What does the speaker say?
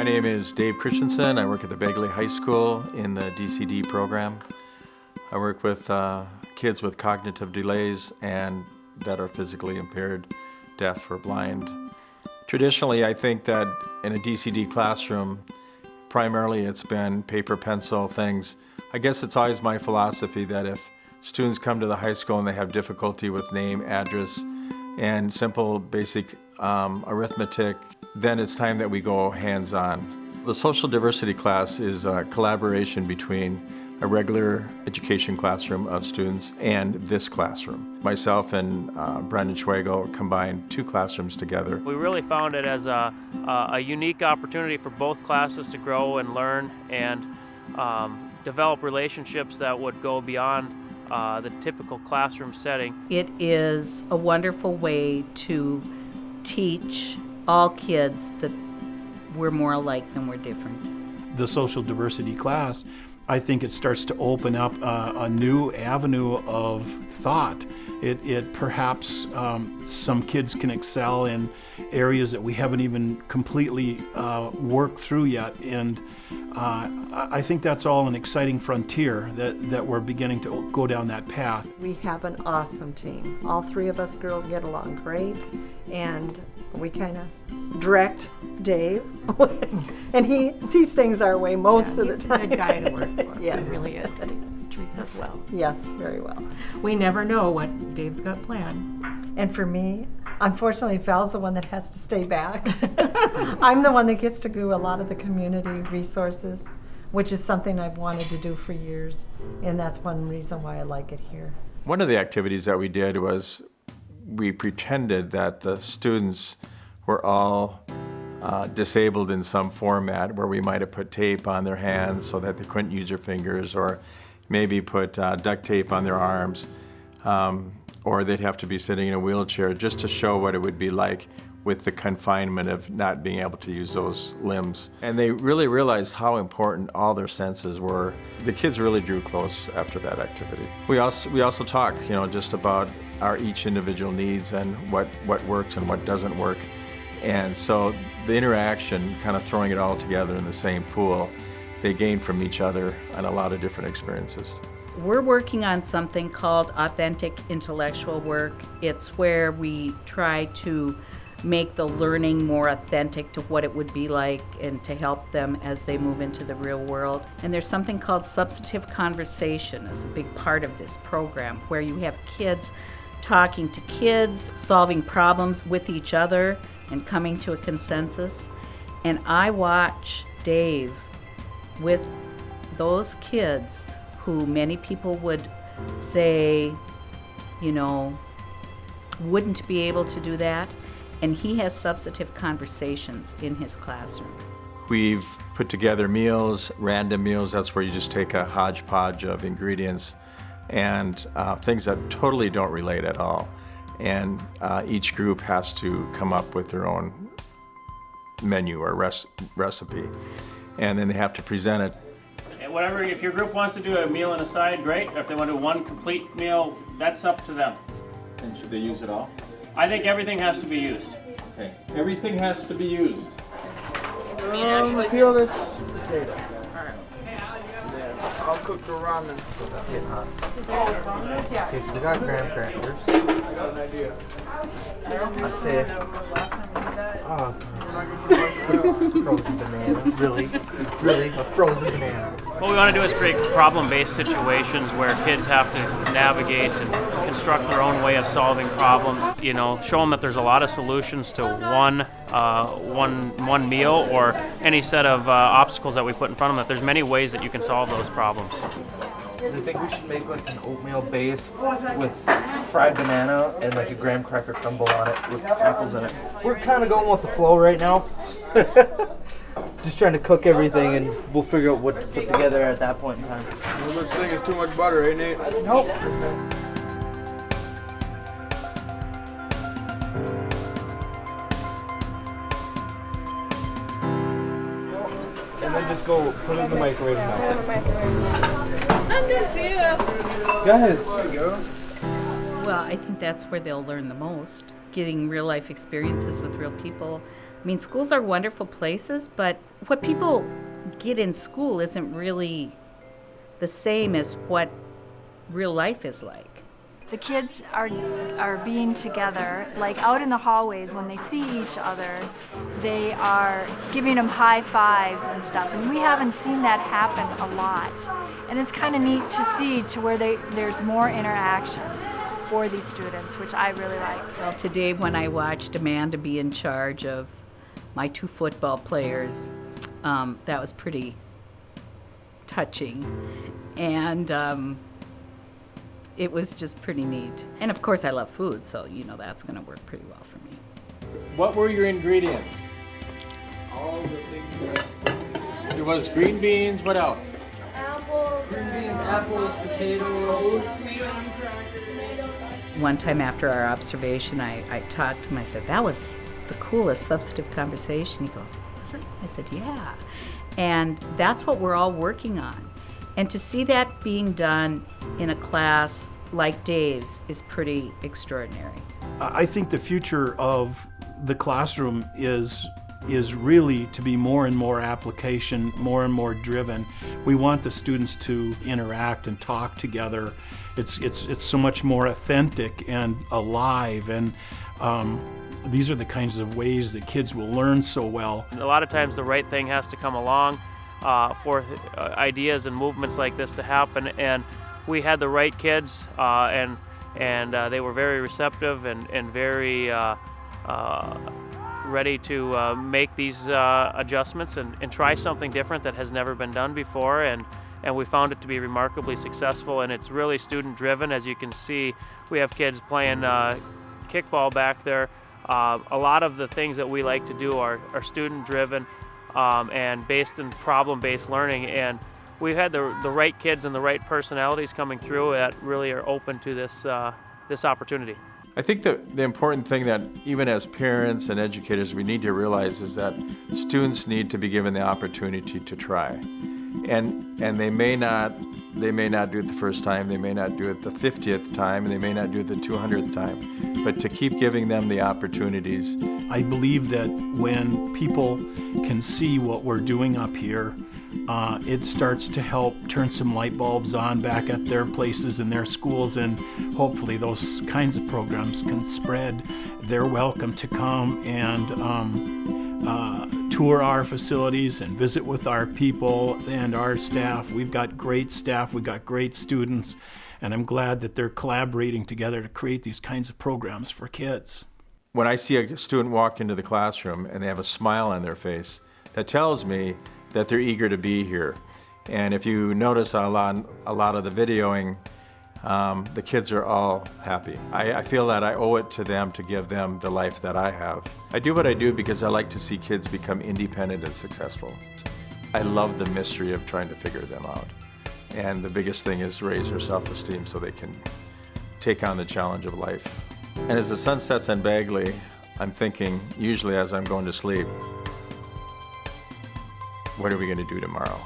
name is Dave Christensen. I work at the Bagley High School in the DCD program. I work with kids with cognitive delays and that are physically impaired, deaf or blind. Traditionally, I think that in a DCD classroom, primarily it's been paper, pencil, things. I guess it's always my philosophy that if students come to the high school and they have difficulty with name, address, and simple basic arithmetic, then it's time that we go hands-on. The social diversity class is a collaboration between a regular education classroom of students and this classroom. Myself and Brandon Schwagel combined two classrooms together. We really found it as a unique opportunity for both classes to grow and learn and develop relationships that would go beyond the typical classroom setting. It is a wonderful way to teach all kids that we're more alike than we're different. The social diversity class, I think it starts to open up a new avenue of thought. It perhaps some kids can excel in areas that we haven't even completely worked through yet, and I think that's all an exciting frontier that we're beginning to go down that path. We have an awesome team. All three of us girls get along great, and we kind of direct Dave, and he sees things our way most of the time. He's a good guy to work for. Yes. He really is. He treats us well. Yes, very well. We never know what Dave's got planned. And for me, unfortunately, Val's the one that has to stay back. I'm the one that gets to do a lot of the community resources, which is something I've wanted to do for years, and that's one reason why I like it here. One of the activities that we did was we pretended that the students were all disabled in some format, where we might have put tape on their hands so that they couldn't use their fingers, or maybe put duct tape on their arms, or they'd have to be sitting in a wheelchair, just to show what it would be like with the confinement of not being able to use those limbs. And they really realized how important all their senses were. The kids really drew close after that activity. We also talk, just about our each individual needs and what works and what doesn't work. And so the interaction, kind of throwing it all together in the same pool, they gain from each other on a lot of different experiences. We're working on something called authentic intellectual work. It's where we try to make the learning more authentic to what it would be like and to help them as they move into the real world. And there's something called substantive conversation as a big part of this program, where you have kids talking to kids, solving problems with each other, and coming to a consensus. And I watch Dave with those kids who many people would say, wouldn't be able to do that. And he has substantive conversations in his classroom. We've put together meals, random meals. That's where you just take a hodgepodge of ingredients and things that totally don't relate at all. And each group has to come up with their own menu or recipe. And then they have to present it. And whatever, if your group wants to do a meal and a side, great. If they want to do one complete meal, that's up to them. And should they use it all? I think everything has to be used. Okay. Everything has to be used. Peel this potato. I'll cook the ramen. It's getting hot. Okay, so we got graham crackers. I got an idea. I say, oh, frozen banana. Really? A frozen banana. What we want to do is create problem-based situations where kids have to navigate and construct their own way of solving problems. Show them that there's a lot of solutions to one meal or any set of obstacles that we put in front of them. That there's many ways that you can solve those problems. I think we should make like an oatmeal based with fried banana and like a graham cracker crumble on it with apples in it. We're kind of going with the flow right now. Just trying to cook everything, and we'll figure out what to put together at that point in time. No such thing as too much butter, eh, Nate? Nope. And then just go put it in the microwave and melt it. I'm gonna see you. Guys, there you go. Well, I think that's where they'll learn the most, getting real life experiences with real people. I mean, schools are wonderful places, but what people get in school isn't really the same as what real life is like. The kids are being together, like out in the hallways when they see each other, they are giving them high fives and stuff, and we haven't seen that happen a lot. And it's kind of neat to see to where there's more interaction for these students, which I really like. Well, today when I watched Amanda be in charge of my 2 football players, that was pretty touching. And it was just pretty neat. And of course I love food, so you know that's gonna work pretty well for me. What were your ingredients? All the things that There was green beans, what else? green beans, apples, potatoes. One time after our observation, I talked to him, I said, that was the coolest substantive conversation. He goes, was it? I said, yeah. And that's what we're all working on. And to see that being done in a class like Dave's is pretty extraordinary. I think the future of the classroom is really to be more and more application, more and more driven. We want the students to interact and talk together. It's so much more authentic and alive, and these are the kinds of ways that kids will learn so well. A lot of times the right thing has to come along for ideas and movements like this to happen, and we had the right kids, and they were very receptive and very ready to make these adjustments and try something different that has never been done before, and we found it to be remarkably successful. And it's really student driven. As you can see, we have kids playing kickball back there. A lot of the things that we like to do are student driven and based in problem-based learning, and we've had the right kids and the right personalities coming through that really are open to this opportunity. I think that the important thing that even as parents and educators we need to realize is that students need to be given the opportunity to try. And they may not do it the first time, they may not do it the 50th time, and they may not do it the 200th time, but to keep giving them the opportunities. I believe that when people can see what we're doing up here, it starts to help turn some light bulbs on back at their places and their schools, and hopefully those kinds of programs can spread. They're welcome to come and tour our facilities and visit with our people and our staff. We've got great staff, we've got great students, and I'm glad that they're collaborating together to create these kinds of programs for kids. When I see a student walk into the classroom and they have a smile on their face, that tells me that they're eager to be here. And if you notice a lot of the videoing, the kids are all happy. I feel that I owe it to them to give them the life that I have. I do what I do because I like to see kids become independent and successful. I love the mystery of trying to figure them out. And the biggest thing is raise their self-esteem so they can take on the challenge of life. And as the sun sets on Bagley, I'm thinking, usually as I'm going to sleep, what are we going to do tomorrow?